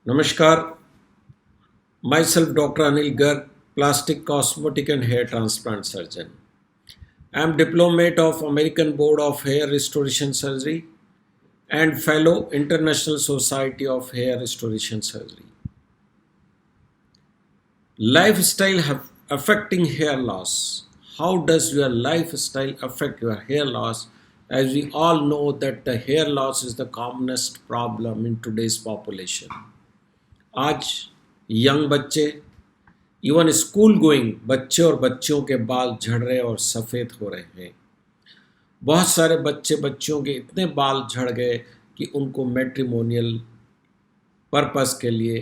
Namaskar, myself Dr. Anil Garg, plastic, cosmetic and hair transplant surgeon. I am diplomate of American Board of Hair Restoration Surgery and fellow International Society of Hair Restoration Surgery. Lifestyle affecting hair loss. How does your lifestyle affect your hair loss? As we all know that the hair loss is the commonest problem in today's population. आज young बच्चे even school going बच्चे और बच्चियों के बाल झड़ रहे और सफ़ेद हो रहे हैं। बहुत सारे बच्चे बच्चियों के इतने बाल झड़ गए कि उनको मैट्रिमोनियल पर्पस के लिए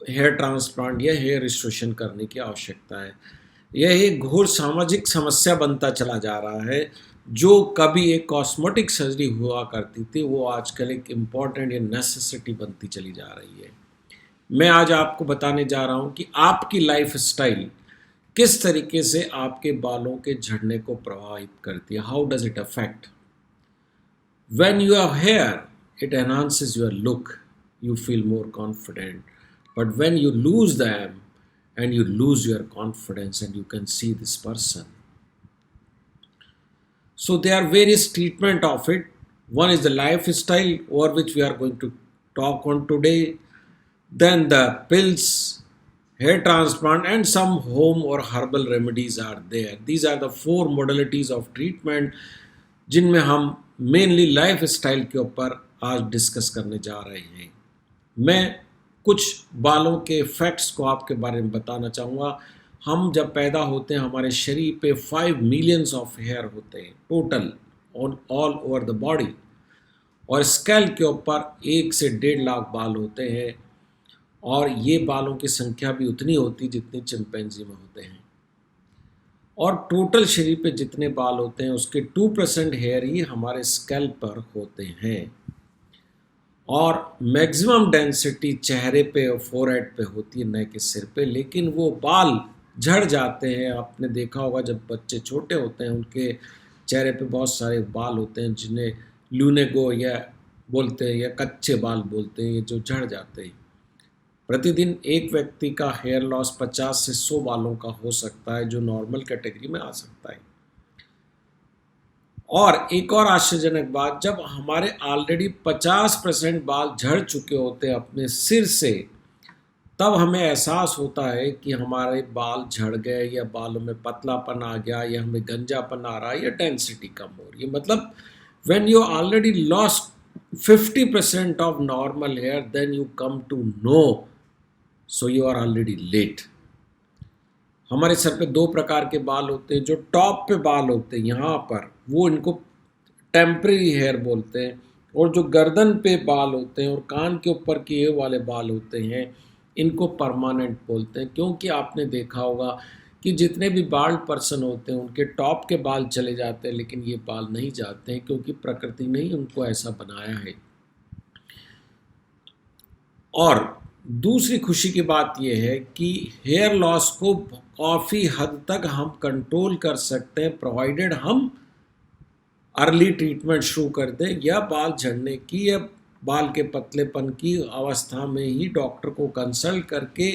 हेयर ट्रांसप्लांट या हेयर रिस्टोरेशन करने की आवश्यकता है। यह एक घोर सामाजिक समस्या बनता चला जा रहा है। जो कभी एक कॉस्मेटिक सर्जरी हुआ करती थी वो आजकल एक इम्पॉर्टेंट या नेसेसिटी बनती चली जा रही है। मैं आज आपको बताने जा रहा हूं कि आपकी लाइफस्टाइल किस तरीके से आपके बालों के झड़ने को प्रभावित करती है। How does it affect? When you have hair it enhances your look, you feel more confident, but when you lose them and you lose your confidence and you can see this person. So there are various treatment of it. One is the lifestyle over which we are going to talk on today. Then the pills, hair transplant and some home or herbal remedies are there. These are the four modalities of treatment जिनमें हम mainly life style के ऊपर आज discuss करने जा रहे हैं। मैं कुछ बालों के फैक्ट्स को आपके बारे में बताना चाहूँगा। हम जब पैदा होते हैं हमारे शरीर पे 5 मिलियंस ऑफ हेयर होते हैं total on all over the body, और स्कैल्प के ऊपर 1 से 1.5 लाख बाल होते हैं, और ये बालों की संख्या भी उतनी होती जितनी चिंपैंजी में होते हैं। और टोटल शरीर पे जितने बाल होते हैं उसके 2% हेयर ही हमारे स्कैल्प पर होते हैं, और मैक्सिमम डेंसिटी चेहरे पे और फोरहेड पे होती है, न कि सिर पे। लेकिन वो बाल झड़ जाते हैं। आपने देखा होगा जब बच्चे छोटे होते हैं उनके चेहरे पे बहुत सारे बाल होते हैं जिन्हें ल्यूनेगो या बोलते हैं या कच्चे बाल बोलते हैं, ये जो झड़ जाते हैं। प्रतिदिन एक व्यक्ति का हेयर लॉस 50 से 100 बालों का हो सकता है, जो नॉर्मल कैटेगरी में आ सकता है। और एक और आश्चर्यजनक बात, जब हमारे ऑलरेडी 50% बाल झड़ चुके होते हैं अपने सिर से, तब हमें एहसास होता है कि हमारे बाल झड़ गए या बालों में पतलापन आ गया या हमें गंजापन आ रहा है या डेंसिटी कम हो रही है। मतलब when you already lost 50% of normal hair then you come to know, so you are already late. हमारे सर पे 2 प्रकार के बाल होते हैं। जो टॉप पे बाल होते हैं यहाँ पर, वो इनको टेम्परेरी हेयर बोलते हैं, और जो गर्दन पे बाल होते हैं और कान के ऊपर के ये वाले बाल होते हैं इनको परमानेंट बोलते हैं। क्योंकि आपने देखा होगा कि जितने भी बाल्ड पर्सन होते हैं उनके टॉप के बाल चले जाते हैं, लेकिन ये बाल नहीं जाते हैं क्योंकि प्रकृति ने ही उनको ऐसा बनाया है। और दूसरी खुशी की बात यह है कि हेयर लॉस को काफ़ी हद तक हम कंट्रोल कर सकते हैं, प्रोवाइडेड हम अर्ली ट्रीटमेंट शुरू कर दें या बाल झड़ने की या बाल के पतलेपन की अवस्था में ही डॉक्टर को कंसल्ट करके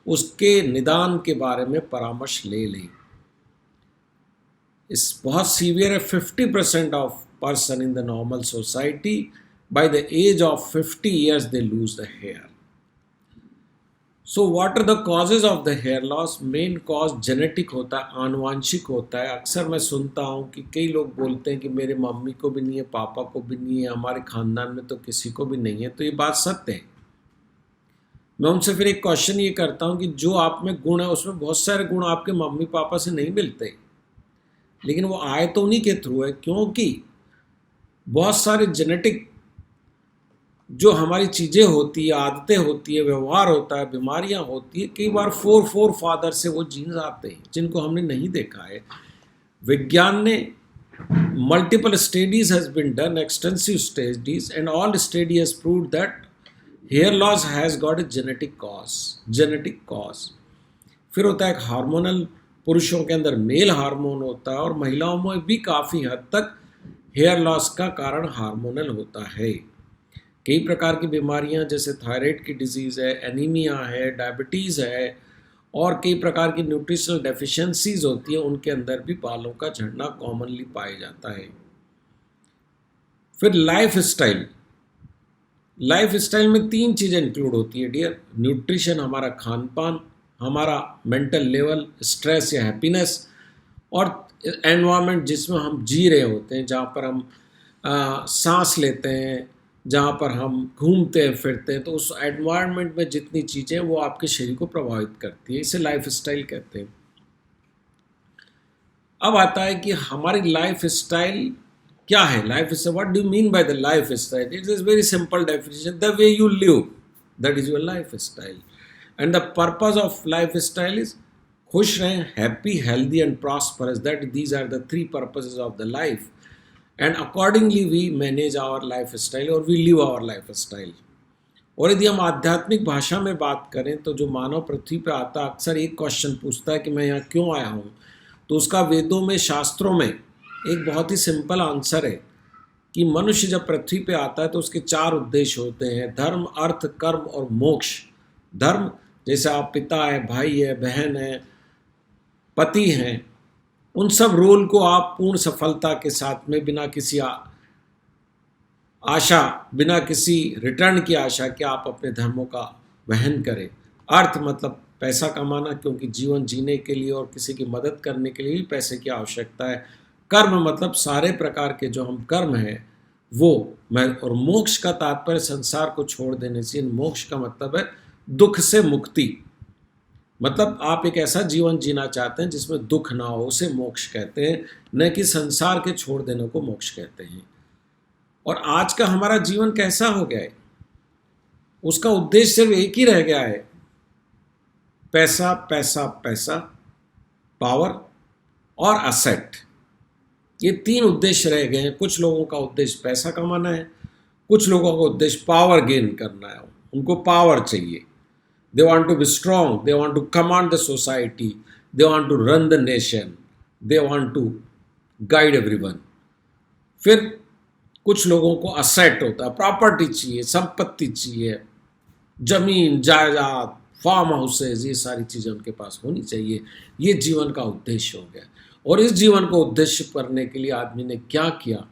उसके निदान के बारे में परामर्श ले लें। इस बहुत सीवियर है। 50% of person in the normal society by the age of 50 years they lose the hair. So what are the causes of the hair loss? Main cause genetic होता है, आनुवांशिक होता है। अक्सर मैं सुनता हूँ कि कई लोग बोलते हैं कि मेरे मम्मी को भी नहीं है, पापा को भी नहीं है, हमारे खानदान में तो किसी को भी नहीं है। तो ये बात सत्य है। मैं उनसे फिर एक क्वेश्चन ये करता हूँ कि जो आप में गुण है उसमें बहुत सारे गुण आपके मम्मी पापा से नहीं मिलते, लेकिन वो आए तो उन्हीं के थ्रू है। क्योंकि बहुत सारे जेनेटिक जो हमारी चीज़ें होती है, आदतें होती है, व्यवहार होता है, बीमारियां होती है, कई बार 4 फादर से वो जीन्स आते हैं जिनको हमने नहीं देखा है। विज्ञान ने multiple studies has been done, extensive studies, and all study has proved that hair loss has got a genetic cause. फिर होता है एक हार्मोनल, पुरुषों के अंदर मेल हार्मोन होता है और महिलाओं में भी काफ़ी हद तक हेयर लॉस का कारण हार्मोनल होता है। कई प्रकार की बीमारियां जैसे थायराइड की डिजीज़ है, एनीमिया है, डायबिटीज़ है और कई प्रकार की न्यूट्रिशनल डेफिशिएंसीज होती है, उनके अंदर भी बालों का झड़ना कॉमनली पाया जाता है। फिर लाइफ स्टाइल में तीन चीज़ें इंक्लूड होती है डियर। न्यूट्रिशन, हमारा खान पान, हमारा मेंटल लेवल, स्ट्रेस या हैप्पीनेस, और एनवायरनमेंट जिसमें हम जी रहे होते हैं, जहाँ पर हम सांस लेते हैं, जहाँ पर हम घूमते हैं फिरते हैं, तो उस एनवायरनमेंट में जितनी चीज़ें वो आपके शरीर को प्रभावित करती है, इसे लाइफ स्टाइल कहते हैं। अब आता है कि हमारी लाइफ स्टाइल क्या है। Lifestyle, what do mean by the lifestyle? It is very simple definition, the way you live, that is your lifestyle. And the purpose of lifestyle is खुश रहें, happy, healthy and prosperous, that these are the three purposes of the life. And accordingly we manage our lifestyle और we live our lifestyle. और यदि हम आध्यात्मिक भाषा में बात करें तो जो मानव पृथ्वी पर आता अक्सर एक क्वेश्चन पूछता है कि मैं यहाँ क्यों आया हूँ, तो उसका वेदों में, शास्त्रों में एक बहुत ही सिंपल आंसर है कि मनुष्य जब पृथ्वी पे आता है तो उसके चार उद्देश्य होते हैं: धर्म, अर्थ, कर्म और मोक्ष। धर्म, जैसे आप पिता है, भाई है, बहन है, पति हैं, उन सब रोल को आप पूर्ण सफलता के साथ में, बिना किसी आशा, बिना किसी रिटर्न की आशा कि आप अपने धर्मों का वहन करें। अर्थ मतलब पैसा कमाना, क्योंकि जीवन जीने के लिए और किसी की मदद करने के लिए भी पैसे की आवश्यकता है। कर्म मतलब सारे प्रकार के जो हम कर्म हैं वो मैं, और मोक्ष का तात्पर्य संसार को छोड़ देने से। मोक्ष का मतलब है दुख से मुक्ति, मतलब आप एक ऐसा जीवन जीना चाहते हैं जिसमें दुख ना हो, उसे मोक्ष कहते हैं, न कि संसार के छोड़ देने को मोक्ष कहते हैं। और आज का हमारा जीवन कैसा हो गया है, उसका उद्देश्य सिर्फ एक ही रह गया है: पैसा पैसा पैसा, पावर और असेट। ये तीन उद्देश्य रह गए हैं। कुछ लोगों का उद्देश्य पैसा कमाना है, कुछ लोगों का उद्देश्य पावर गेन करना है, उनको पावर चाहिए। They want to be strong, they want to command the society, they want to run the nation, they want to guide everyone. फिर कुछ लोगों को असेट होता है, प्रॉपर्टी चाहिए, संपत्ति चाहिए, जमीन जायदाद, फार्म हाउसेज, ये सारी चीज़ें उनके पास होनी चाहिए। ये जीवन का उद्देश्य हो गया। और इस जीवन को उद्देश्य करने के लिए आदमी ने क्या किया?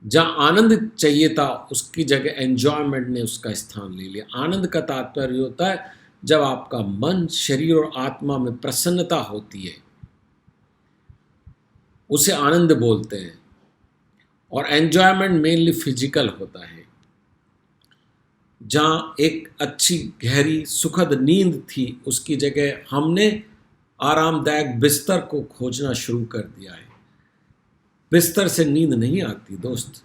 जहाँ आनंद चाहिए था उसकी जगह एन्जॉयमेंट ने उसका स्थान ले लिया। आनंद का तात्पर्य होता है जब आपका मन, शरीर और आत्मा में प्रसन्नता होती है, उसे आनंद बोलते हैं। और एन्जॉयमेंट मेनली फिजिकल होता है। जहाँ एक अच्छी गहरी सुखद नींद थी, उसकी जगह हमने आरामदायक बिस्तर को खोजना शुरू कर दिया है। बिस्तर से नींद नहीं आती दोस्त।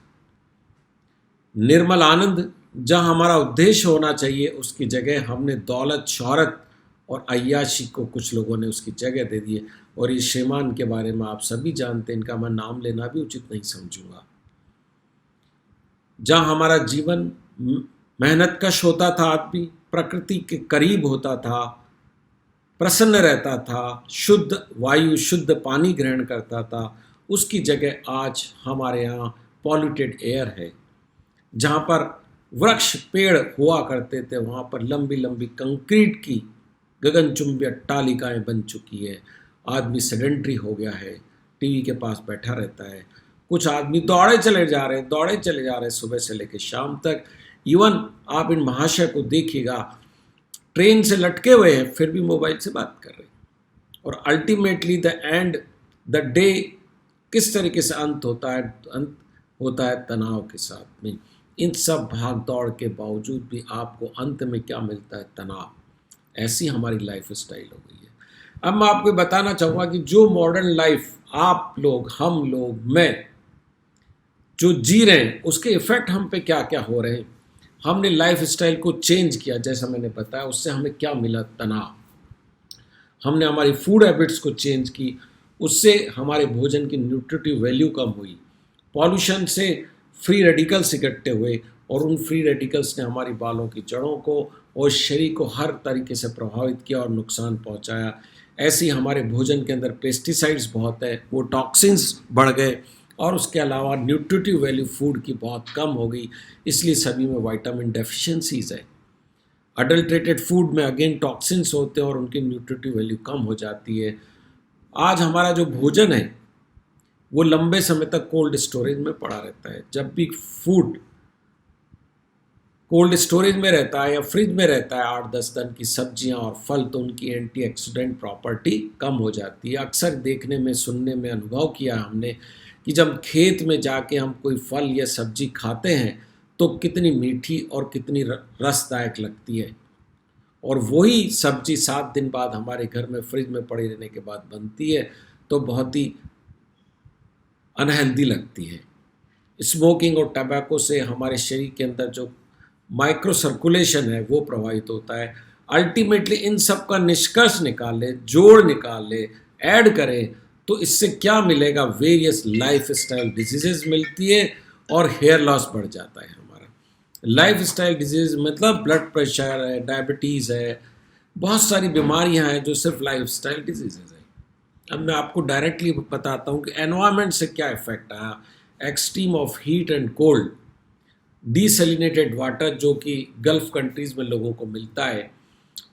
निर्मल आनंद, जहाँ हमारा उद्देश्य होना चाहिए, उसकी जगह हमने दौलत, शोहरत और अय्याशी को, कुछ लोगों ने उसकी जगह दे दी है। और ये शैमान के बारे में आप सभी जानते हैं, इनका मैं नाम लेना भी उचित नहीं समझूंगा। जहाँ हमारा जीवन मेहनत कश होता था, आदमी प्रकृति के करीब होता था, प्रसन्न रहता था, शुद्ध वायु, शुद्ध पानी ग्रहण करता था, उसकी जगह आज हमारे यहाँ पॉल्यूटेड एयर है। जहाँ पर वृक्ष पेड़ हुआ करते थे, वहाँ पर लंबी लंबी कंक्रीट की गगनचुंबी अट्टालिकाएँ बन चुकी है। आदमी सेडेंट्री हो गया है, टीवी के पास बैठा रहता है। कुछ आदमी दौड़े चले जा रहे हैं सुबह से लेकर शाम तक। इवन आप इन महाशय को देखिएगा, ट्रेन से लटके हुए हैं फिर भी मोबाइल से बात कर रहे हैं। और ultimately the end, the day किस तरीके से अंत होता है तनाव के साथ में। इन सब भाग दौड़ के बावजूद भी आपको अंत में क्या मिलता है? तनाव। ऐसी हमारी लाइफ स्टाइल हो गई है। अब मैं आपको बताना चाहूँगा कि जो मॉडर्न लाइफ आप लोग, हम लोग, मैं जो जी रहे हैं, उसके इफ़ेक्ट हम पे क्या क्या हो रहे हैं। हमने लाइफ स्टाइल को चेंज किया, जैसा मैंने बताया, उससे हमें क्या मिला? तनाव। हमने हमारी फूड हैबिट्स को चेंज की, उससे हमारे भोजन की न्यूट्रिटिव वैल्यू कम हुई। पॉल्यूशन से फ्री रेडिकल्स इकट्ठे हुए और उन फ्री रेडिकल्स ने हमारी बालों की जड़ों को और शरीर को हर तरीके से प्रभावित किया और नुकसान पहुंचाया। ऐसे ही हमारे भोजन के अंदर पेस्टिसाइड्स बहुत है, वो टॉक्सिन्स बढ़ गए, और उसके अलावा न्यूट्रिटिव वैल्यू फूड की बहुत कम हो गई, इसलिए सभी में विटामिन डेफिशिएंसीज है। अडल्ट्रेटेड फूड में अगेन टॉक्सिन्स होते हैं और उनकी न्यूट्रिटिव वैल्यू कम हो जाती है। आज हमारा जो भोजन है वो लंबे समय तक कोल्ड स्टोरेज में पड़ा रहता है। जब भी फूड कोल्ड स्टोरेज में रहता है या फ्रिज में रहता है 8-10 दिन की सब्जियां और फल, तो उनकी एंटीऑक्सीडेंट प्रॉपर्टी कम हो जाती है। अक्सर देखने में, सुनने में अनुभव किया हमने कि जब खेत में जाके हम कोई फल या सब्जी खाते हैं तो कितनी मीठी और कितनी रसदायक लगती है, और वही सब्जी 7 दिन बाद हमारे घर में फ्रिज में पड़ी रहने के बाद बनती है तो बहुत ही अनहेल्दी लगती है। स्मोकिंग और टबैको से हमारे शरीर के अंदर जो माइक्रो सर्कुलेशन है वो प्रभावित होता है। अल्टीमेटली इन सब का निष्कर्ष निकाले, जोड़ निकाले, ऐड करें तो इससे क्या मिलेगा? वेरियस लाइफ स्टाइल डिजीजेज मिलती है और हेयर लॉस बढ़ जाता है हमारा। लाइफ स्टाइल डिजीज मतलब ब्लड प्रेशर है, डायबिटीज़ है, बहुत सारी बीमारियां हैं जो सिर्फ लाइफ स्टाइल डिजीजेज है। अब मैं आपको डायरेक्टली बताता हूँ कि एनवायरनमेंट से क्या इफेक्ट आया। Extreme of heat and cold, desalinated water जो कि गल्फ कंट्रीज़ में लोगों को मिलता है,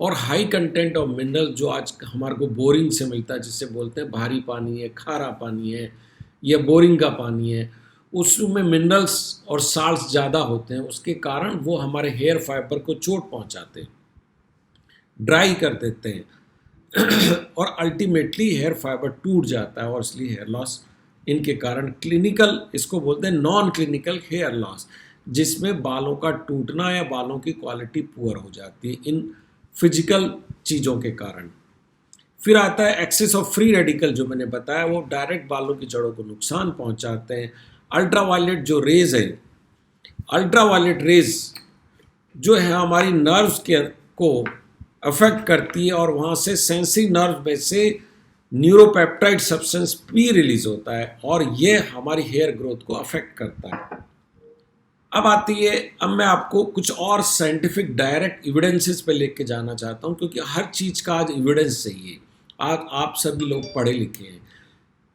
और हाई कंटेंट ऑफ मिनरल जो आज हमारे को बोरिंग से मिलता है, जिसे बोलते हैं भारी पानी है, खारा पानी है या बोरिंग का पानी है, उसमें मिनरल्स और साल्ट्स ज़्यादा होते हैं। उसके कारण वो हमारे हेयर फाइबर को चोट पहुंचाते हैं, ड्राई कर देते हैं और अल्टीमेटली हेयर फाइबर टूट जाता है और इसलिए हेयर लॉस इनके कारण क्लिनिकल, इसको बोलते हैं नॉन क्लिनिकल हेयर लॉस, जिसमें बालों का टूटना या बालों की क्वालिटी पुअर हो जाती है इन फिजिकल चीज़ों के कारण। फिर आता है एक्सेस ऑफ फ्री रेडिकल, जो मैंने बताया वो डायरेक्ट बालों की जड़ों को नुकसान पहुंचाते हैं। अल्ट्रावायलेट जो रेज है, अल्ट्रावायलेट रेज जो है हमारी नर्व्स के को अफेक्ट करती है और वहाँ से सेंसरी नर्व में से न्यूरोपेप्टाइड सब्सटेंस पी रिलीज होता है और ये हमारी हेयर ग्रोथ को अफेक्ट करता है। अब आती है, अब मैं आपको कुछ और साइंटिफिक डायरेक्ट एविडेंसेस पे लेके जाना चाहता हूँ, क्योंकि हर चीज़ का आज एविडेंस चाहिए। आज आप सभी लोग पढ़े लिखे हैं,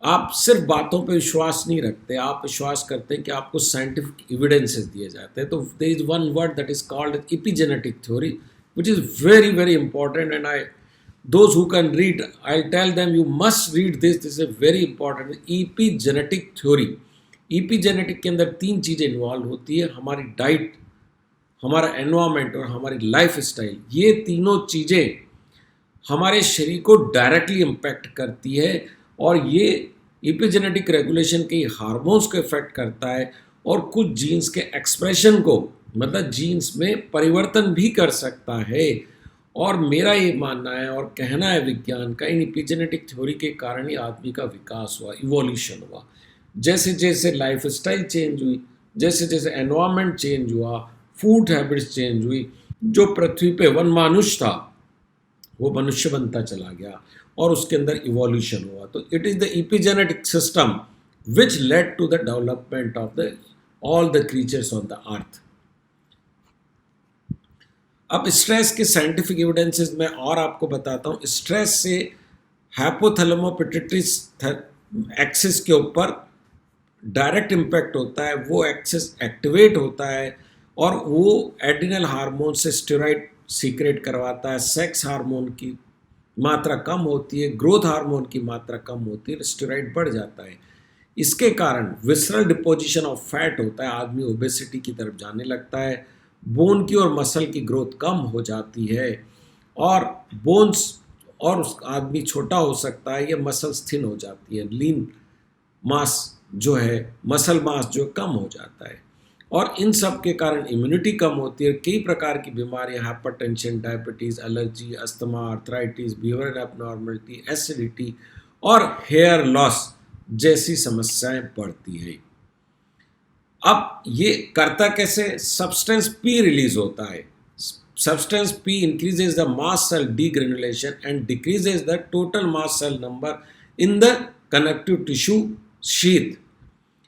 आप सिर्फ बातों पे विश्वास नहीं रखते, आप विश्वास करते हैं कि आपको साइंटिफिक एविडेंसेस दिए जाते हैं। तो there is one word that is called epigenetic theory, which is very very important, and those who can read, I'll tell them you must read this is a very important epigenetic theory। epigenetic के अंदर 3 चीज़ें involve होती है, हमारी diet, हमारा environment और हमारी life style. ये तीनों चीज़ें हमारे शरीर को डायरेक्टली इम्पैक्ट करती है और ये एपिजेनेटिक रेगुलेशन के हार्मोन्स को इफेक्ट करता है और कुछ जीन्स के एक्सप्रेशन को, मतलब जीन्स में परिवर्तन भी कर सकता है। और मेरा ये मानना है और कहना है विज्ञान का, इन एपिजेनेटिक थ्योरी के कारण ही आदमी का विकास हुआ, इवोल्यूशन हुआ। जैसे जैसे लाइफ स्टाइल चेंज हुई, जैसे जैसे एनवायरनमेंट चेंज हुआ, फूड हैबिट्स चेंज हुई, जो पृथ्वी पे वन मानुष था वो मनुष्य बनता चला गया और उसके अंदर इवोल्यूशन हुआ। तो it is the epigenetic system which led to the development of the all the creatures on the earth. अब स्ट्रेस के साइंटिफिक एविडेंसेस में और आपको बताता हूँ। स्ट्रेस से हाइपोथैलेमो पिट्यूटरी एक्सिस के ऊपर डायरेक्ट इम्पैक्ट होता है, वो एक्सिस एक्टिवेट होता है और वो एड्रिनल हार्मोन से स्टेरॉइड सीक्रेट करवाता है, सेक्स हार्मोन की मात्रा कम होती है, ग्रोथ हार्मोन की मात्रा कम होती है, स्टेरॉइड बढ़ जाता है। इसके कारण विसरल डिपोजिशन ऑफ फैट होता है, आदमी ओबेसिटी की तरफ जाने लगता है, बोन की और मसल की ग्रोथ कम हो जाती है और बोन्स और उस आदमी छोटा हो सकता है या मसल्स थिन हो जाती है, लीन मास जो है, मसल मास जो कम हो जाता है। और इन सब के कारण इम्यूनिटी कम होती है, कई प्रकार की बीमारियां, hypertension, diabetes, allergy, asthma, arthritis, behavioural abnormality, acidity और हेयर लॉस जैसी समस्याएं बढ़ती हैं। अब ये करता कैसे? सब्सटेंस पी रिलीज होता है। Substance P increases the mast cell degranulation and decreases the total mast cell number in the connective tissue sheath,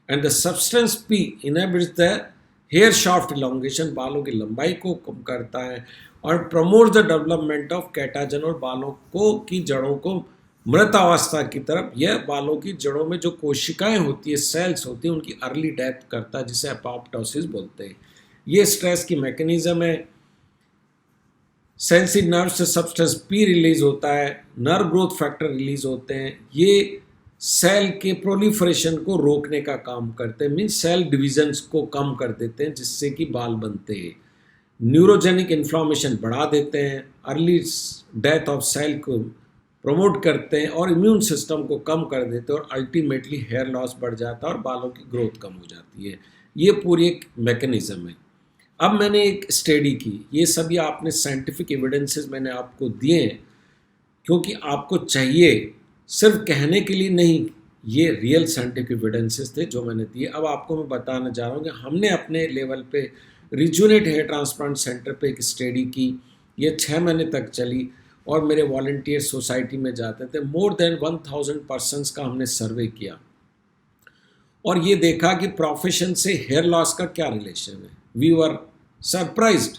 and the substance P inhibits the hair shaft elongation, बालों की लंबाई को कम करता है और promotes the development of catagen, और बालों को की जड़ों को मृत अवस्था की तरफ, यह बालों की जड़ों में जो कोशिकाएं होती है, सेल्स होती है, उनकी अर्ली डेथ करता है, जिसे अपोप्टोसिस बोलते हैं। ये स्ट्रेस की मैकेनिज्म है। सेंसिटिव नर्व से सब्सटेंस पी रिलीज होता है, नर्व ग्रोथ फैक्टर रिलीज होते हैं, ये सेल के प्रोलिफरेशन को रोकने का काम करते हैं, मीन्स सेल डिविजन्स को कम कर देते हैं, जिससे कि बाल बनते हैं। न्यूरोजेनिक इन्फ्लामेशन बढ़ा देते हैं, अर्ली डेथ ऑफ सेल को प्रमोट करते हैं और इम्यून सिस्टम को कम कर देते हैं, और अल्टीमेटली हेयर लॉस बढ़ जाता है और बालों की ग्रोथ कम हो जाती है। ये पूरी एक मैकेनिज्म है। अब मैंने एक स्टडी की, ये सभी आपने साइंटिफिक एविडेंसेस मैंने आपको दिए हैं, क्योंकि आपको चाहिए, सिर्फ कहने के लिए नहीं, ये रियल साइंटिफिक एविडेंसेस थे जो मैंने दिए। अब आपको मैं बताना चाह रहा हूँ कि हमने अपने लेवल पे रिजुनेट हेयर ट्रांसप्लांट सेंटर पे एक स्टडी की। ये 6 महीने तक चली और मेरे वॉलंटियर सोसाइटी में जाते थे। मोर देन 1000 पर्सनस का हमने सर्वे किया और ये देखा कि प्रोफेशन से हेयर लॉस का क्या रिलेशन है। We were surprised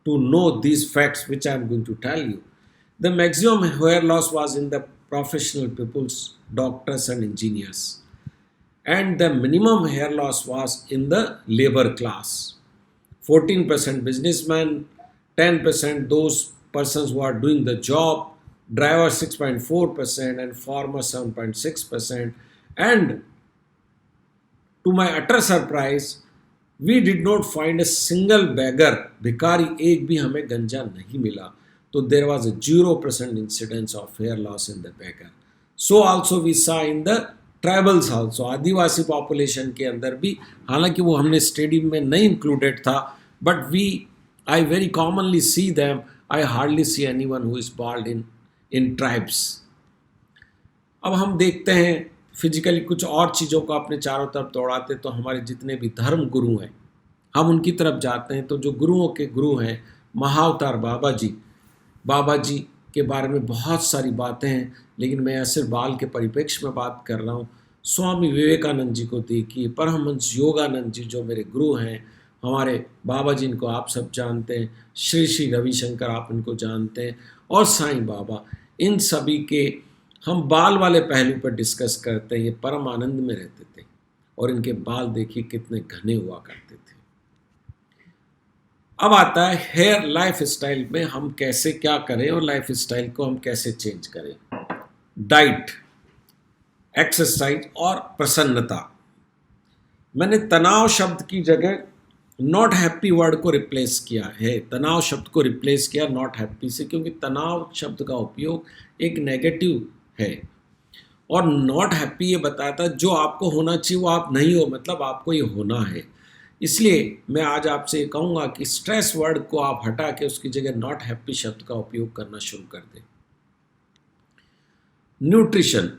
to know these facts which I am going to tell you. The maximum hair loss was in the professional peoples, doctors and engineers. And the minimum hair loss was in the labor class. 14% businessmen, 10% those persons who are doing the job, driver 6.4% and farmer 7.6%. And to my utter surprise, we did not find a single beggar, भिखारी एक भी हमें गंजा नहीं मिला। तो there was a 0% incidence of hair loss in the beggar. So also we saw in the tribals also, आदिवासी population के अंदर भी, हालांकि वो हमने स्टडी में नहीं इंक्लूडेड था, but we I very commonly see them. I hardly see anyone who is bald in tribes. अब हम देखते हैं फिजिकली कुछ और चीज़ों को अपने चारों तरफ दौड़ाते, तो हमारे जितने भी धर्म गुरु हैं हम उनकी तरफ जाते हैं। तो जो गुरुओं के गुरु हैं, महाअवतार बाबा जी के बारे में बहुत सारी बातें हैं, लेकिन मैं सिर्फ बाल के परिप्रेक्ष्य में बात कर रहा हूँ। स्वामी विवेकानंद जी को देखिए, परमहंस योगानंद जी जो मेरे गुरु हैं, हमारे बाबा जी इनको आप सब जानते हैं, श्री श्री रविशंकर आप इनको जानते हैं, और साईं बाबा, इन सभी के हम बाल वाले पहलू पर डिस्कस करते हैं। ये परम आनंद में रहते थे और इनके बाल देखिए कितने घने हुआ करते थे। अब आता है हेयर लाइफ स्टाइल में हम कैसे क्या करें और लाइफ स्टाइल को हम कैसे चेंज करें। डाइट, एक्सरसाइज और प्रसन्नता। मैंने तनाव शब्द की जगह नॉट हैप्पी वर्ड को रिप्लेस किया है, तनाव शब्द को रिप्लेस किया नॉट हैप्पी से, क्योंकि तनाव शब्द का उपयोग एक नेगेटिव है और नॉट हैप्पी ये बताता है जो आपको होना चाहिए वो आप नहीं हो, मतलब आपको ये होना है। इसलिए मैं आज आपसे ये कहूँगा कि स्ट्रेस वर्ड को आप हटा के उसकी जगह नॉट हैप्पी शब्द का उपयोग करना शुरू कर दें। न्यूट्रिशन,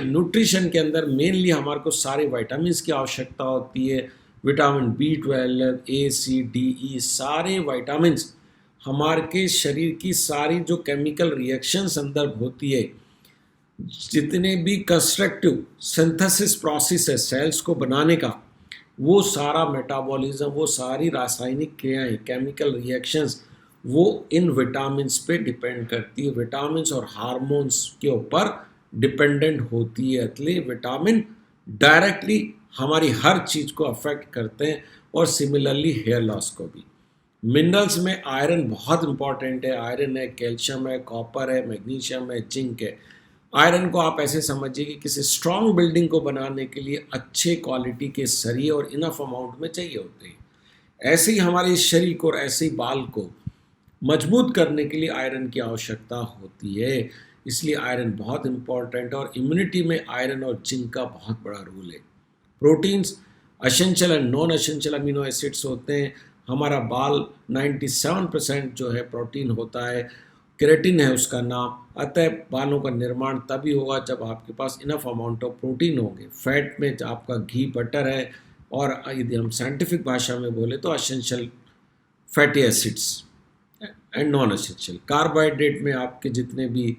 न्यूट्रिशन के अंदर मेनली हमारे को सारे विटामिन्स की आवश्यकता होती है। Vitamin B12, A, C, D, E, सारे विटामिन्स हमारे के शरीर की सारी जो केमिकल रिएक्शंस अंदर होती है, जितने भी कंस्ट्रक्टिव सिंथेसिस प्रोसेस है सेल्स को बनाने का, वो सारा मेटाबॉलिज्म, वो सारी रासायनिक क्रियाएं, केमिकल रिएक्शंस, वो इन विटामिन्स पे डिपेंड करती है। विटामिन्स और हार्मोन्स के ऊपर डिपेंडेंट होती है, इसलिए विटामिन डायरेक्टली हमारी हर चीज़ को अफेक्ट करते हैं, और सिमिलरली हेयर लॉस को भी। मिनरल्स में आयरन बहुत इंपॉर्टेंट है। आयरन है, कैल्शियम है, कॉपर है, मैग्नीशियम है, जिंक है। आयरन को आप ऐसे समझिए कि किसी स्ट्रॉन्ग बिल्डिंग को बनाने के लिए अच्छे क्वालिटी के सरिये और इनफ अमाउंट में चाहिए होते हैं। ऐसे ही हमारे शरीर को और ऐसे ही बाल को मजबूत करने के लिए आयरन की आवश्यकता होती है। इसलिए आयरन बहुत इंपॉर्टेंट है और इम्यूनिटी में आयरन और जिंक का बहुत बड़ा रोल है। Proteins, essential and non essential amino acids होते हैं। हमारा बाल 97% जो है प्रोटीन होता है, केराटिन है उसका नाम। अतः बालों का निर्माण तभी होगा जब आपके पास इनफ अमाउंट ऑफ प्रोटीन होंगे। फैट में आपका घी, बटर है, और यदि हम साइंटिफिक भाषा में बोले तो essential fatty acids and non essential. Carbohydrate में आपके जितने भी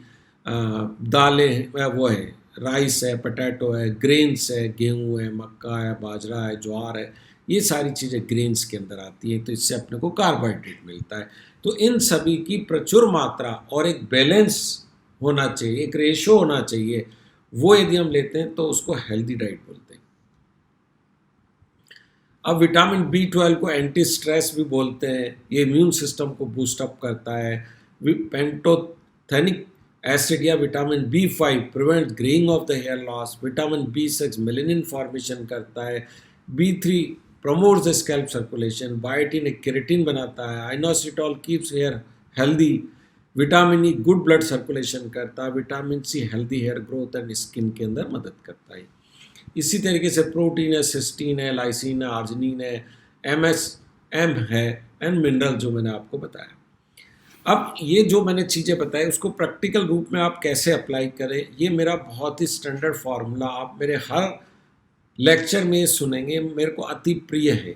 दालें हैं वो है, राइस है, पोटैटो है, ग्रेन्स है, गेहूँ है, मक्का है, बाजरा है, ज्वार है, ये सारी चीज़ें ग्रेन्स के अंदर आती है, तो इससे अपने को कार्बोहाइड्रेट मिलता है। तो इन सभी की प्रचुर मात्रा और एक बैलेंस होना चाहिए, एक रेशो होना चाहिए, वो यदि हम लेते हैं तो उसको हेल्दी डाइट बोलते हैं। अब विटामिन B12 को एंटी स्ट्रेस भी बोलते हैं, ये इम्यून सिस्टम को बूस्ट अप करता है। पेंटोथेनिक एसिड या vitamin B5 prevent greying of the hair loss. Vitamin B6 melanin formation करता है। B3 promotes the scalp circulation. Biotin एक केराटिन बनाता है। Inositol keeps hair healthy. Vitamin E good blood circulation करता है। Vitamin C healthy hair growth and skin के अंदर मदद करता है। इसी तरीके से प्रोटीन है, सिस्टीन है, लाइसिन है, आर्जिनिन है, MSM है एंड मिनरल जो मैंने आपको बताया। अब ये जो मैंने चीज़ें बताई उसको प्रैक्टिकल रूप में आप कैसे अप्लाई करें, ये मेरा बहुत ही स्टैंडर्ड फार्मूला आप मेरे हर लेक्चर में सुनेंगे। मेरे को अति प्रिय है।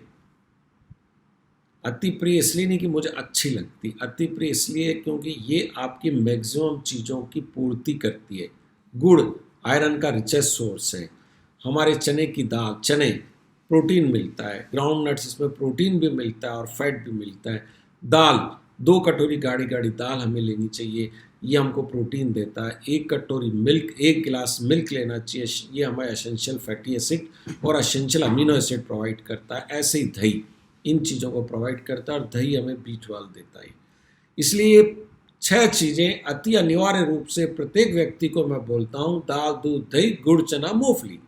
अति प्रिय इसलिए नहीं कि मुझे अच्छी लगती, अति प्रिय इसलिए क्योंकि ये आपकी मैक्सिमम चीज़ों की पूर्ति करती है। गुड़ आयरन का रिचेस्ट सोर्स है। हमारे चने की दाल, चने प्रोटीन मिलता है। ग्राउंड नट्स, इसमें प्रोटीन भी मिलता है और फैट भी मिलता है। दाल 2 कटोरी गाढ़ी गाढ़ी दाल हमें लेनी चाहिए, ये हमको प्रोटीन देता है। 1 कटोरी मिल्क, 1 गिलास मिल्क लेना चाहिए, ये हमें एसेंशियल फैटी एसिड और एसेंशियल अमीनो एसिड प्रोवाइड करता है। ऐसे ही दही इन चीज़ों को प्रोवाइड करता है और दही हमें B12 देता है। इसलिए ये 6 चीज़ें अति अनिवार्य रूप से प्रत्येक व्यक्ति को मैं बोलता हूँ, दाल, दूध, दही, गुड़, चना, मूंगफली,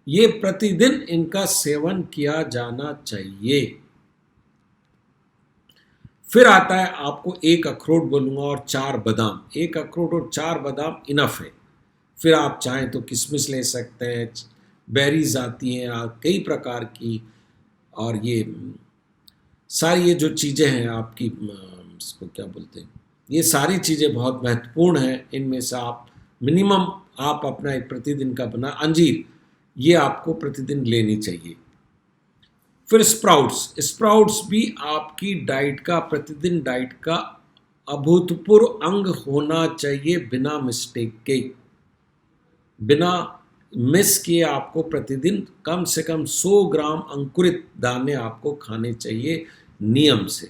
ये प्रतिदिन इनका सेवन किया जाना चाहिए। फिर आता है आपको 1 अखरोट बोलूँगा और 4 बादाम। 1 अखरोट और 4 बादाम इनफ है। फिर आप चाहें तो किशमिश ले सकते हैं, बेरीज आती हैं कई प्रकार की, और ये सारी ये जो चीज़ें हैं आपकी, इसको क्या बोलते हैं, ये सारी चीज़ें बहुत महत्वपूर्ण हैं। इनमें से आप मिनिमम आप अपना एक प्रतिदिन का बना अंजीर, ये आपको प्रतिदिन लेनी चाहिए। फिर स्प्राउट्स भी आपकी डाइट का, प्रतिदिन डाइट का अभूतपूर्व अंग होना चाहिए, बिना मिस्टेक के, बिना मिस किए आपको प्रतिदिन कम से कम 100 ग्राम अंकुरित दाने आपको खाने चाहिए नियम से।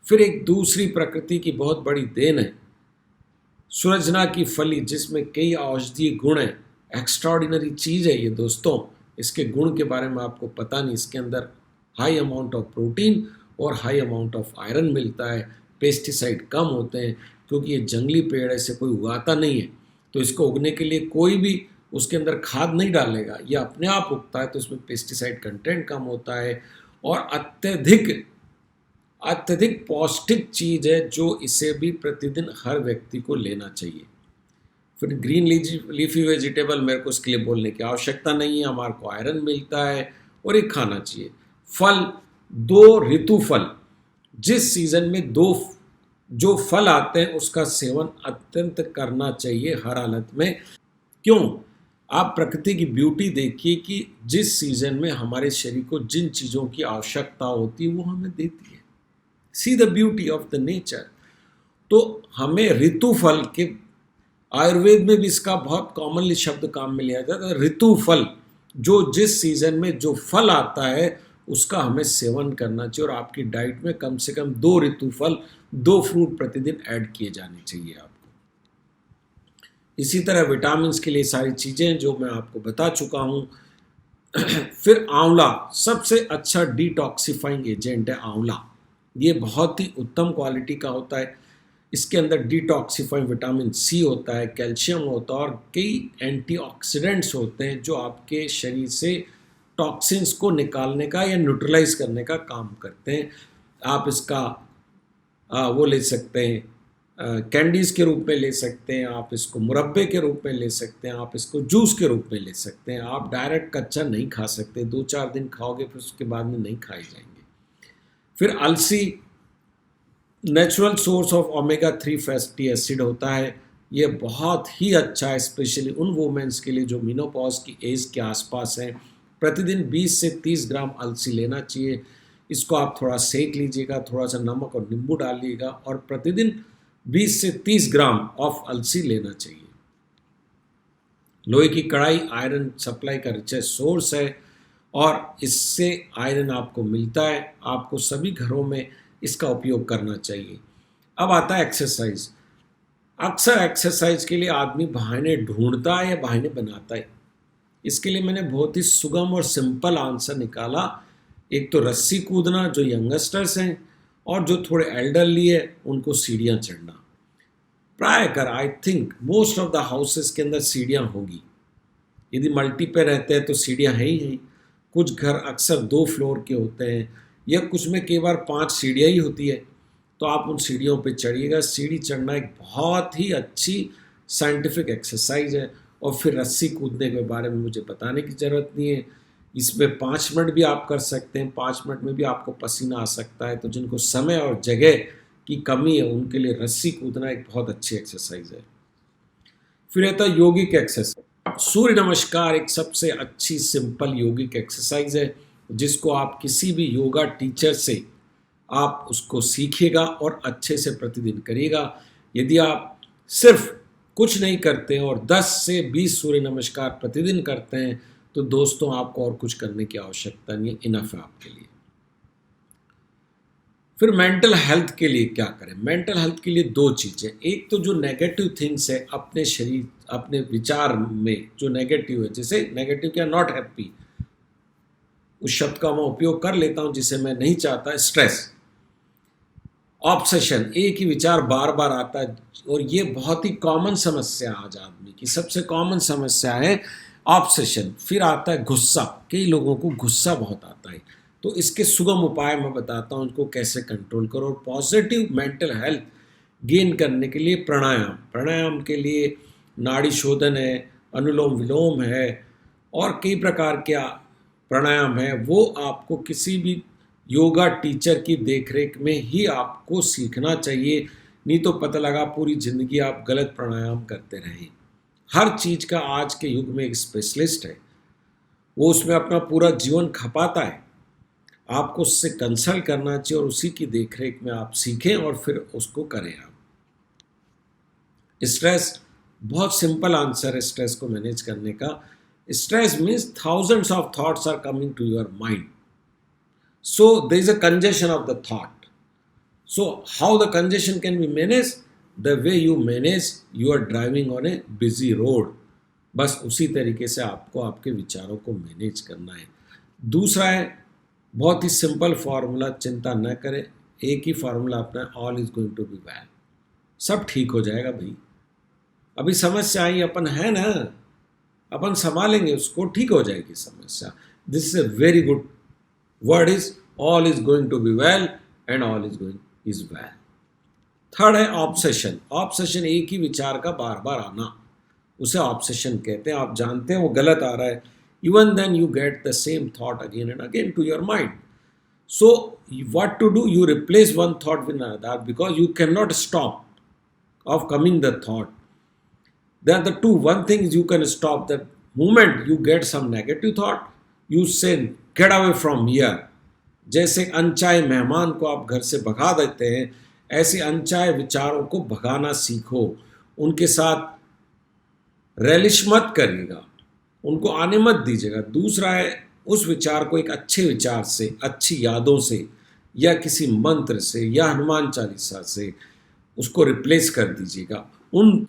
फिर एक दूसरी प्रकृति की बहुत बड़ी देन है, सूरजना की फली, जिसमें कई औषधीय गुण हैं। एक्स्ट्राऑर्डिनरी चीज़ है ये दोस्तों, इसके गुण के बारे में आपको पता नहीं। इसके अंदर हाई अमाउंट ऑफ प्रोटीन और हाई अमाउंट ऑफ आयरन मिलता है। पेस्टिसाइड कम होते हैं क्योंकि ये जंगली पेड़ है, इसे कोई उगाता नहीं है, तो इसको उगने के लिए कोई भी उसके अंदर खाद नहीं डालेगा, ये अपने आप उगता है, तो इसमें पेस्टिसाइड कंटेंट कम होता है और अत्यधिक अत्यधिक पौष्टिक चीज़ है, जो इसे भी प्रतिदिन हर व्यक्ति को लेना चाहिए। फिर ग्रीन लीफी वेजिटेबल, मेरे को इसके लिए बोलने की आवश्यकता नहीं है, हमारे को आयरन मिलता है और ये खाना चाहिए। फल, 2 ऋतु फल, जिस सीजन में 2 जो फल आते हैं उसका सेवन अत्यंत करना चाहिए हर हालत में। क्यों? आप प्रकृति की ब्यूटी देखिए कि जिस सीजन में हमारे शरीर को जिन चीज़ों की आवश्यकता होती है वो हमें देती है। See the beauty of the nature. तो हमें ऋतु फल के, आयुर्वेद में भी इसका बहुत कॉमनली शब्द काम में लिया जाता है, ऋतु फल, जो जिस सीजन में जो फल आता है उसका हमें सेवन करना चाहिए और आपकी डाइट में कम से कम 2 ऋतु फल, 2 फ्रूट प्रतिदिन ऐड किए जाने चाहिए आपको। इसी तरह विटामिन्स के लिए सारी चीज़ें जो मैं आपको बता चुका हूँ। फिर आंवला सबसे अच्छा डिटॉक्सिफाइंग एजेंट है। आंवला ये बहुत ही उत्तम क्वालिटी का होता है। इसके अंदर डिटॉक्सिफाइंग विटामिन सी होता है, कैल्शियम होता है और कई एंटीऑक्सीडेंट्स होते हैं जो आपके शरीर से टॉक्सिन्स को निकालने का या न्यूट्रलाइज करने का काम करते हैं। आप इसका वो ले सकते हैं, कैंडीज़ के रूप में ले सकते हैं, आप इसको मुरब्बे के रूप में ले सकते हैं, आप इसको जूस के रूप में ले सकते हैं। आप डायरेक्ट कच्चा नहीं खा सकते, 2-4 दिन खाओगे फिर उसके बाद में नहीं खाए जाएंगे। फिर अलसी natural source of omega 3 fatty acid होता है। ये बहुत ही अच्छा है, स्पेशली उन वुमेन्स के लिए जो मेनोपॉज की एज के आसपास हैं। प्रतिदिन 20 से 30 ग्राम अलसी लेना चाहिए। इसको आप थोड़ा सेक लीजिएगा, थोड़ा सा नमक और नींबू डालिएगा और प्रतिदिन 20 से 30 ग्राम ऑफ अलसी लेना चाहिए। लोहे की कढ़ाई आयरन सप्लाई का रिचेस्ट सोर्स है और इससे आयरन आपको मिलता है। आपको सभी घरों में इसका उपयोग करना चाहिए। अब आता है एक्सरसाइज। अक्सर एक्सरसाइज के लिए आदमी बहाने ढूंढता है या बहाने बनाता है। इसके लिए मैंने बहुत ही सुगम और सिंपल आंसर निकाला। एक तो रस्सी कूदना जो यंगस्टर्स हैं, और जो थोड़े एल्डरली है उनको सीढ़ियाँ चढ़ना। प्राय कर I think most of the houses के अंदर सीढ़ियाँ होगी। यदि मल्टी पे रहते हैं तो सीढ़ियाँ है ही है। कुछ घर अक्सर 2 फ्लोर के होते हैं या कुछ में कई बार 5 सीढ़ियाँ ही होती है, तो आप उन सीढ़ियों पे चढ़िएगा। सीढ़ी चढ़ना एक बहुत ही अच्छी साइंटिफिक एक्सरसाइज है। और फिर रस्सी कूदने के बारे में मुझे बताने की ज़रूरत नहीं है। इसमें 5 मिनट भी आप कर सकते हैं, 5 मिनट में भी आपको पसीना आ सकता है। तो जिनको समय और जगह की कमी है उनके लिए रस्सी कूदना एक बहुत अच्छी एक्सरसाइज है। फिर रहता है योगिक एक्सरसाइज। सूर्य नमस्कार एक सबसे अच्छी सिंपल योगिक एक्सरसाइज है, जिसको आप किसी भी योगा टीचर से आप उसको सीखिएगा और अच्छे से प्रतिदिन करिएगा। यदि आप सिर्फ कुछ नहीं करते हैं और 10 से 20 सूर्य नमस्कार प्रतिदिन करते हैं तो दोस्तों आपको और कुछ करने की आवश्यकता नहीं है, इनफ है आपके लिए। फिर मेंटल हेल्थ के लिए क्या करें? मेंटल हेल्थ के लिए 2 चीज़ें। एक तो जो नेगेटिव थिंग्स है अपने शरीर, अपने विचार में जो नेगेटिव है, जैसे नेगेटिव क्या, नॉट हैप्पी, उस शब्द का मैं उपयोग कर लेता हूं जिसे मैं नहीं चाहता। स्ट्रेस, ऑब्सेशन, एक ही विचार बार बार आता है, और ये बहुत ही कॉमन समस्या आज आदमी की, सबसे कॉमन समस्या है ऑब्सेशन। फिर आता है गुस्सा, कई लोगों को गुस्सा बहुत आता है। तो इसके सुगम उपाय मैं बताता हूँ उनको कैसे कंट्रोल करो। और पॉजिटिव मेंटल हेल्थ गेन करने के लिए प्राणायाम, प्राणायाम के लिए नाड़ी शोधन है, अनुलोम विलोम है, और कई प्रकार के प्राणायाम है। वो आपको किसी भी योगा टीचर की देखरेख में ही आपको सीखना चाहिए, नहीं तो पता लगा पूरी ज़िंदगी आप गलत प्राणायाम करते रहें। हर चीज़ का आज के युग में एक स्पेशलिस्ट है, वो उसमें अपना पूरा जीवन खपाता है। आपको उससे कंसल्ट करना चाहिए और उसी की देखरेख में आप सीखें और फिर उसको करें आप। स्ट्रेस, बहुत सिंपल आंसर है स्ट्रेस को मैनेज करने का। Stress means thousands of thoughts are coming to your mind, so there is a congestion of the thought. So how the congestion can be managed? The way you manage you are driving on a busy road, बस उसी तरीके से आपको आपके विचारों को manage करना है। दूसरा है बहुत ही सिंपल फार्मूला, चिंता न करें, एक ही फार्मूला अपना, all is going to be well, सब ठीक हो जाएगा भाई। अभी समस्या आई अपन है ना, अपन संभालेंगे उसको, ठीक हो जाएगी समस्या। This is a very good word is all is going to be well and all is going is well. Third है ऑब्सेशन। ऑब्सेशन एक ही विचार का बार बार आना, उसे ऑब्सेशन कहते हैं। आप जानते हैं वो गलत आ रहा है, even then you get the same thought again and again to your mind. So what to do, you replace one thought with another because you can not stop of coming the thought. There are the two. One thing is you can stop the moment you get some negative thought, you say get away from here. जैसे अनचाहे मेहमान को आप घर से भगा देते हैं, ऐसे अनचाहे विचारों को भगाना सीखो। उनके साथ रैलिश मत करिएगा, उनको आने मत दीजिएगा। दूसरा है उस विचार को एक अच्छे विचार से, अच्छी यादों से, या किसी मंत्र से, या हनुमान चालीसा से उसको रिप्लेस कर दीजिएगा।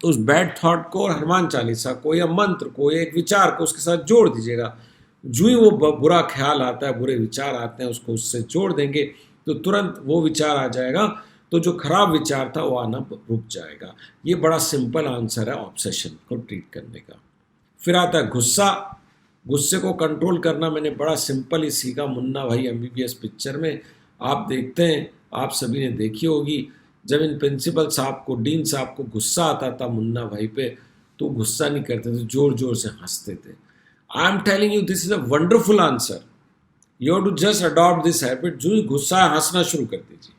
उस बैड थॉट को और हनुमान चालीसा को या मंत्र को या एक विचार को उसके साथ जोड़ दीजिएगा। जो ही वो बुरा ख्याल आता है, बुरे विचार आते हैं, उसको उससे जोड़ देंगे तो तुरंत वो विचार आ जाएगा, तो जो खराब विचार था वो आना रुक जाएगा। ये बड़ा सिंपल आंसर है ऑब्सेशन को ट्रीट करने का। फिर आता है गुस्सा। गुस्से को कंट्रोल करना मैंने बड़ा सिंपल ही सीखा मुन्ना भाई MBBS पिक्चर में। आप देखते हैं, आप सभी ने देखी होगी, जब इन प्रिंसिपल साहब को, डीन साहब को गुस्सा आता था मुन्ना भाई पे, तो गुस्सा नहीं करते थे, जोर जोर से हंसते थे। I am telling you this is a wonderful answer, you have to just adopt this habit. जो ही गुस्सा है हंसना शुरू कर दीजिए,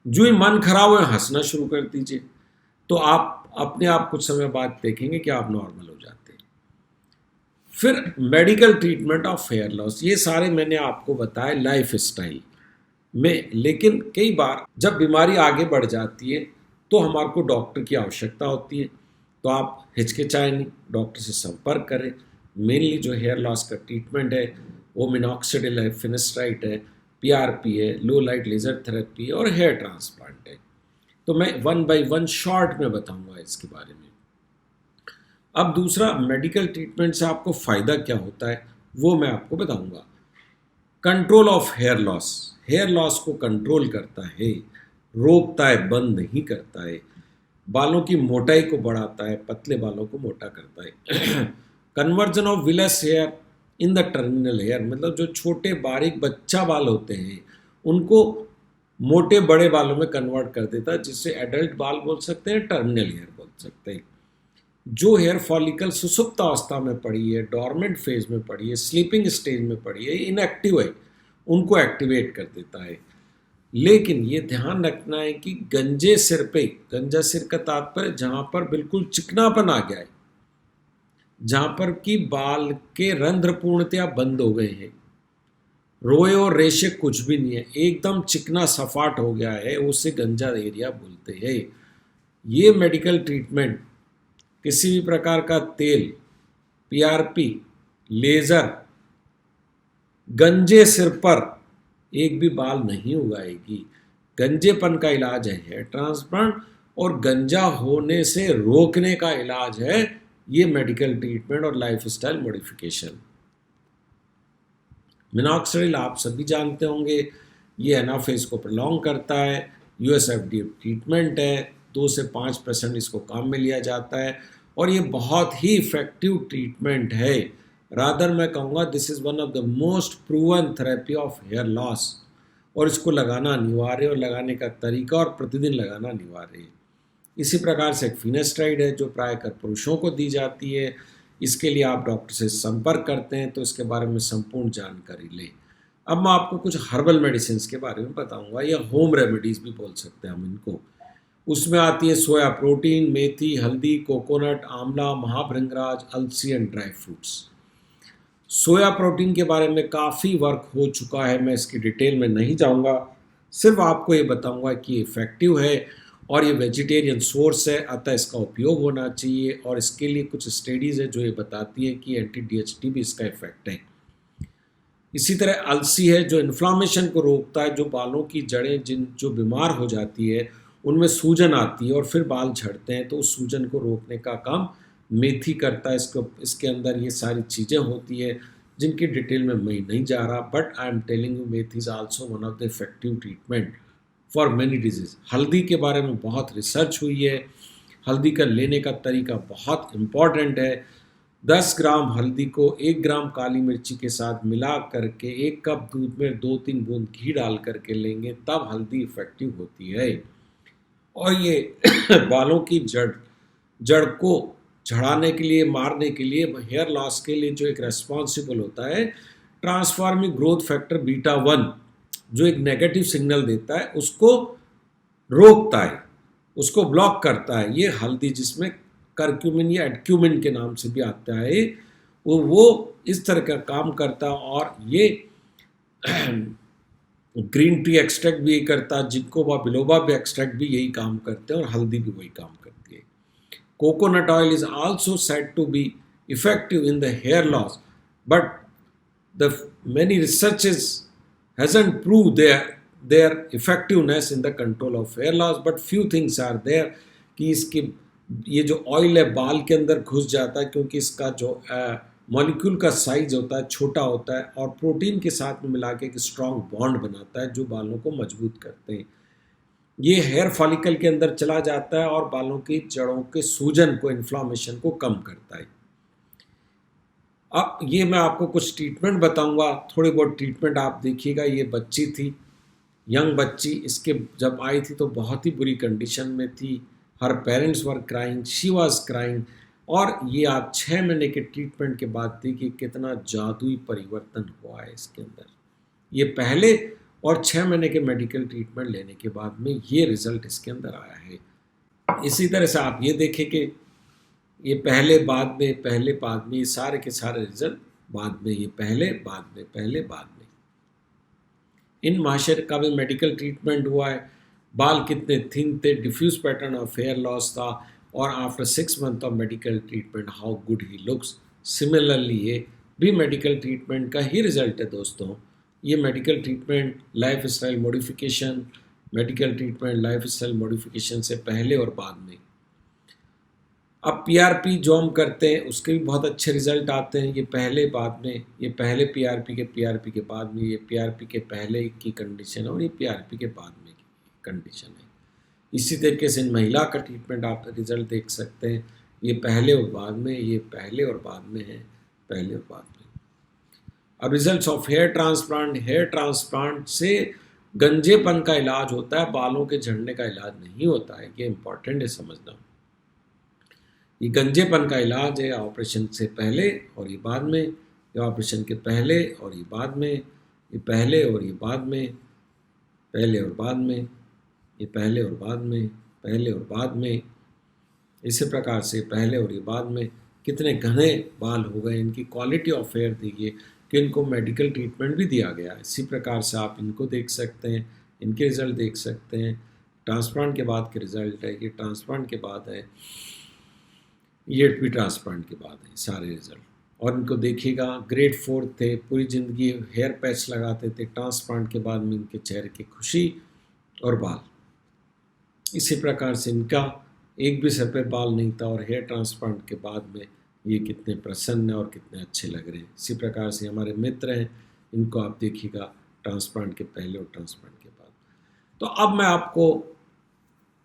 जो ही मन खराब हो हंसना शुरू कर दीजिए, तो आप अपने आप कुछ समय बाद देखेंगे कि आप नॉर्मल हो जाते हैं। फिर medical treatment of hair loss, ये सारे मैंने आपको बताए लाइफ स्टाइल में। लेकिन कई बार जब बीमारी आगे बढ़ जाती है तो हमारे को डॉक्टर की आवश्यकता होती है, तो आप हिचकिचाएं नहीं, डॉक्टर से संपर्क करें। मेनली जो हेयर लॉस का ट्रीटमेंट है वो मिनॉक्सिडिल है, फिनेस्ट्राइड है, PRP है, लो लाइट लेज़र थेरेपी है और हेयर ट्रांसप्लांट है। तो मैं वन बाय वन शॉर्ट में बताऊंगा इसके बारे में। अब दूसरा, मेडिकल ट्रीटमेंट से आपको फ़ायदा क्या होता है वो मैं आपको बताऊंगा। Control of hair loss, hair loss को कंट्रोल करता है, रोकता है, बंद नहीं करता है। बालों की मोटाई को बढ़ाता है, पतले बालों को मोटा करता है। Conversion of vellus hair in the terminal hair, मतलब जो छोटे बारीक बच्चा बाल होते हैं उनको मोटे बड़े बालों में कन्वर्ट कर देता है, जिससे एडल्ट बाल बोल सकते हैं, टर्मिनल हेयर बोल सकते हैं। जो हेयर फॉलिकल सुसुप्त अवस्था में पड़ी है, डॉर्मेंट फेज में पड़ी है, स्लीपिंग स्टेज में पड़ी है, इनएक्टिव है, उनको एक्टिवेट कर देता है। लेकिन ये ध्यान रखना है कि गंजे सिर पे, गंजा सिर का तात्पर्य जहाँ पर बिल्कुल चिकनापन आ गया है, जहाँ पर कि बाल के रंध्र पूर्णतया बंद हो गए हैं, रोए और रेशे कुछ भी नहीं है, एकदम चिकना सपाट हो गया है, उसे गंजा एरिया बोलते हैं। ये मेडिकल ट्रीटमेंट किसी भी प्रकार का तेल, पीआरपी, लेज़र गंजे सिर पर एक भी बाल नहीं उगाएगी। गंजेपन का इलाज है हेयर ट्रांसप्लांट, और गंजा होने से रोकने का इलाज है ये मेडिकल ट्रीटमेंट और लाइफस्टाइल मॉडिफिकेशन। मिनॉक्सिडिल आप सभी जानते होंगे, ये एनाफेज को प्रलॉन्ग करता है, यूएस एफडीए ट्रीटमेंट है, 2 से 5% इसको काम में लिया जाता है, और ये बहुत ही इफेक्टिव ट्रीटमेंट है। रादर मैं कहूँगा this is one of the most proven therapy of hair loss, और इसको लगाना अनिवार्य, और लगाने का तरीका और प्रतिदिन लगाना अनिवार्य है। इसी प्रकार से एक फिनेस्ट्राइड है जो प्रायः पुरुषों को दी जाती है। इसके लिए आप डॉक्टर से संपर्क करते हैं तो इसके बारे में संपूर्ण जानकारी लें। अब मैं आपको कुछ हर्बल मेडिसिन के बारे में बताऊंगा, या होम रेमेडीज़ भी बोल सकते हैं हम इनको। उसमें आती है सोया प्रोटीन, मेथी, हल्दी, कोकोनट, आंवला, महाभृंगराज, अलसी and dry fruits. Soya protein के बारे में काफ़ी वर्क हो चुका है, मैं इसकी डिटेल में नहीं जाऊंगा, सिर्फ आपको ये बताऊंगा कि ये इफ़ेक्टिव है और ये वेजिटेरियन सोर्स है, अतः इसका उपयोग होना चाहिए। और इसके लिए कुछ स्टडीज़ है जो ये बताती है कि एंटी डीएचटी भी इसका इफेक्ट है। इसी तरह अलसी है जो इन्फ्लामेशन को रोकता है, जो बालों की जड़ें जो बीमार हो जाती है उनमें सूजन आती है और फिर बाल झड़ते हैं, तो उस सूजन को रोकने का काम मेथी करता है। इसके अंदर ये सारी चीज़ें होती है जिनकी डिटेल में मैं नहीं जा रहा, but I am telling you methi is also one of the effective treatment for many disease. हल्दी के बारे में बहुत रिसर्च हुई है, हल्दी का लेने का तरीका बहुत इम्पॉर्टेंट है। 10 ग्राम हल्दी को 1 ग्राम काली मिर्ची के साथ मिला करके 1 कप दूध में 2-3 बूंद घी डाल करके लेंगे, तब हल्दी इफेक्टिव होती है। और ये बालों की जड़ को झड़ाने के लिए, मारने के लिए, हेयर लॉस के लिए जो एक रेस्पॉन्सिबल होता है, ट्रांसफॉर्मिंग ग्रोथ फैक्टर बीटा 1 जो एक नेगेटिव सिग्नल देता है उसको रोकता है, उसको ब्लॉक करता है। ये हल्दी, जिसमें करक्यूमिन या एडक्यूमिन के नाम से भी आता है, वो इस तरह का काम करता है। और ये ग्रीन टी एक्सट्रैक्ट भी यही करता है, जिंकोबा बिलोबा भी एक्सट्रैक्ट भी यही काम करते हैं, और हल्दी भी वही काम करती है। Coconut oil is also said to be effective in the hair loss, but the many researches hasn't proved their effectiveness in the control of hair loss, but few things are there कि इसके ये जो oil है बाल के अंदर घुस जाता है, क्योंकि इसका जो मॉलिक्यूल का साइज होता है छोटा होता है, और प्रोटीन के साथ में मिला के एक स्ट्रॉन्ग बॉन्ड बनाता है जो बालों को मजबूत करते हैं। ये हेयर फॉलिकल के अंदर चला जाता है और बालों की जड़ों के सूजन को, इन्फ्लामेशन को कम करता है। अब ये मैं आपको कुछ ट्रीटमेंट बताऊंगा, थोड़ी बहुत ट्रीटमेंट आप देखिएगा। ये बच्ची थी, यंग बच्ची, इसके जब आई थी तो बहुत ही बुरी कंडीशन में थी। Her parents were crying, she was crying, और ये आप 6 महीने के ट्रीटमेंट के बाद थी कि कितना जादुई परिवर्तन हुआ है इसके अंदर। ये पहले और 6 महीने के मेडिकल ट्रीटमेंट लेने के बाद में ये रिजल्ट इसके अंदर आया है। इसी तरह से आप ये देखें कि ये पहले बाद में, ये सारे के सारे रिजल्ट बाद में, ये पहले बाद में। इन महाशय का भी मेडिकल ट्रीटमेंट हुआ है। बाल कितने थिन थे, diffuse pattern of hair loss था, और after 6 month of medical treatment how good he looks. Similarly ये भी मेडिकल ट्रीटमेंट का ही रिजल्ट है दोस्तों। ये medical treatment, life style modification, medical treatment life style modification से पहले और बाद में। अब पीआरपी जो हम करते हैं उसके भी बहुत अच्छे रिजल्ट आते हैं। ये पहले बाद में, ये पहले पीआरपी के बाद में, ये पीआरपी के पहले की कंडीशन है और ये पीआरपी के बाद में की कंडीशन है। इसी तरीके से इन महिला का ट्रीटमेंट आप रिजल्ट देख सकते हैं, ये पहले और बाद में, ये पहले और बाद में है, पहले और बाद में। अब रिजल्ट्स ऑफ हेयर ट्रांसप्लांट से गंजेपन का इलाज होता है, बालों के झड़ने का इलाज नहीं होता है। ये इंपॉर्टेंट है समझना। ये गंजेपन का इलाज है ऑपरेशन से पहले और ये बाद में, या ऑपरेशन के पहले और ये बाद में, ये पहले और ये बाद में, पहले और बाद में, ये पहले और बाद में, पहले और बाद में। इसी प्रकार से पहले और ये बाद में कितने घने बाल हो गए, इनकी क्वालिटी ऑफ हेयर देखिए कि इनको मेडिकल ट्रीटमेंट भी दिया गया। इसी प्रकार से आप इनको देख सकते हैं, इनके रिज़ल्ट देख सकते हैं। ट्रांसप्लांट के बाद के रिज़ल्ट है, ये ट्रांसप्लांट के बाद है, ये भी ट्रांसप्लांट के बाद है सारे रिज़ल्ट। और इनको देखिएगा ग्रेड 4 थे, पूरी ज़िंदगी हेयर पैच लगाते थे, ट्रांसप्लांट के बाद में इनके चेहरे की खुशी और बाल। इसी प्रकार से इनका एक भी सर पे बाल नहीं था और हेयर ट्रांसप्लांट के बाद में ये कितने प्रसन्न और कितने अच्छे लग रहे हैं। इसी प्रकार से हमारे मित्र हैं, इनको आप देखिएगा ट्रांसप्लांट के पहले और ट्रांसप्लांट के बाद। तो अब मैं आपको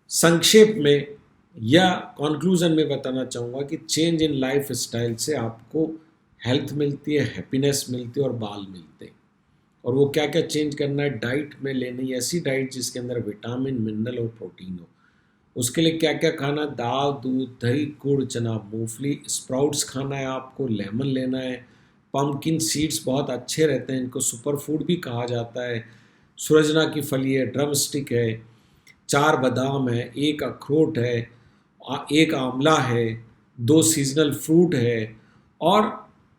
संक्षेप में या कंक्लूजन में बताना चाहूँगा कि चेंज इन लाइफ स्टाइल से आपको हेल्थ मिलती है, हैप्पीनेस मिलती है और बाल मिलते हैं। और वो क्या क्या चेंज करना है, डाइट में लेनी ऐसी डाइट जिसके अंदर विटामिन, मिनरल और प्रोटीन हो। उसके लिए क्या क्या खाना, दाल, दूध, दही, गुड़, चना, मूंगफली, स्प्राउट्स खाना है आपको, लेमन लेना है, पम्पकिन सीड्स बहुत अच्छे रहते हैं, इनको सुपर फूड भी कहा जाता है, सूरजना की फली है, ड्रम स्टिक है, 4 बादाम है, 1 अखरोट है, 1 आंवला है, 2 सीजनल फ्रूट है और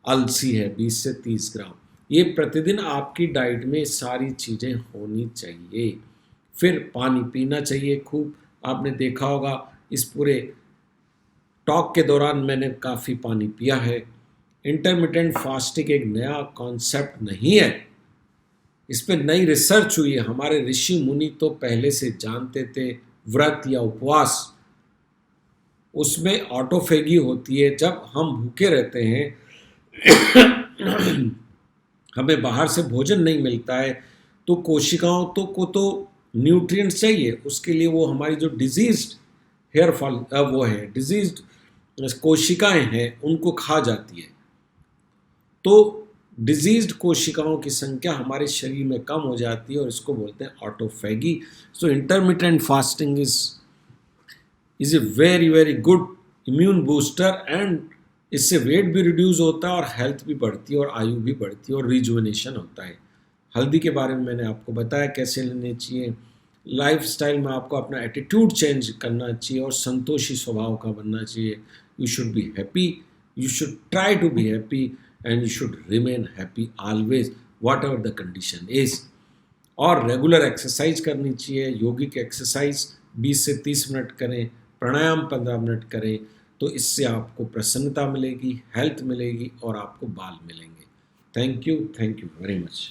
अलसी है 20 से 30 ग्राम। ये प्रतिदिन आपकी डाइट में सारी चीज़ें होनी चाहिए। फिर पानी पीना चाहिए खूब। आपने देखा होगा इस पूरे टॉक के दौरान मैंने काफ़ी पानी पिया है। इंटरमिटेंट फास्टिंग एक नया कॉन्सेप्ट नहीं है, इस पर नई रिसर्च हुई है। हमारे ऋषि मुनि तो पहले से जानते थे। व्रत या उपवास, उसमें ऑटोफेगी होती है। जब हम भूखे रहते हैं हमें बाहर से भोजन नहीं मिलता है तो कोशिकाओं को तो न्यूट्रिएंट्स चाहिए। उसके लिए वो हमारी जो डिजीज्ड हेयर फॉल वो है, डिजीज्ड कोशिकाएं हैं, उनको खा जाती है। तो डिजीज्ड कोशिकाओं की संख्या हमारे शरीर में कम हो जाती है और इसको बोलते हैं autophagy. So intermittent fasting is a very very good immune booster and इससे वेट भी रिड्यूस होता है और हेल्थ भी बढ़ती है और आयु भी बढ़ती है और रिजुवेनेशन होता है। हल्दी के बारे में मैंने आपको बताया कैसे लेने चाहिए। लाइफस्टाइल में आपको अपना एटीट्यूड चेंज करना चाहिए और संतोषी स्वभाव का बनना चाहिए। You should be happy, you should try to be happy and you should remain happy always whatever the condition is. और रेगुलर एक्सरसाइज करनी चाहिए। योगिक एक्सरसाइज 20 से 30 मिनट करें, प्राणायाम 15 मिनट करें, तो इससे आपको प्रसन्नता मिलेगी, हेल्थ मिलेगी और आपको बाल मिलेंगे। Thank you very much.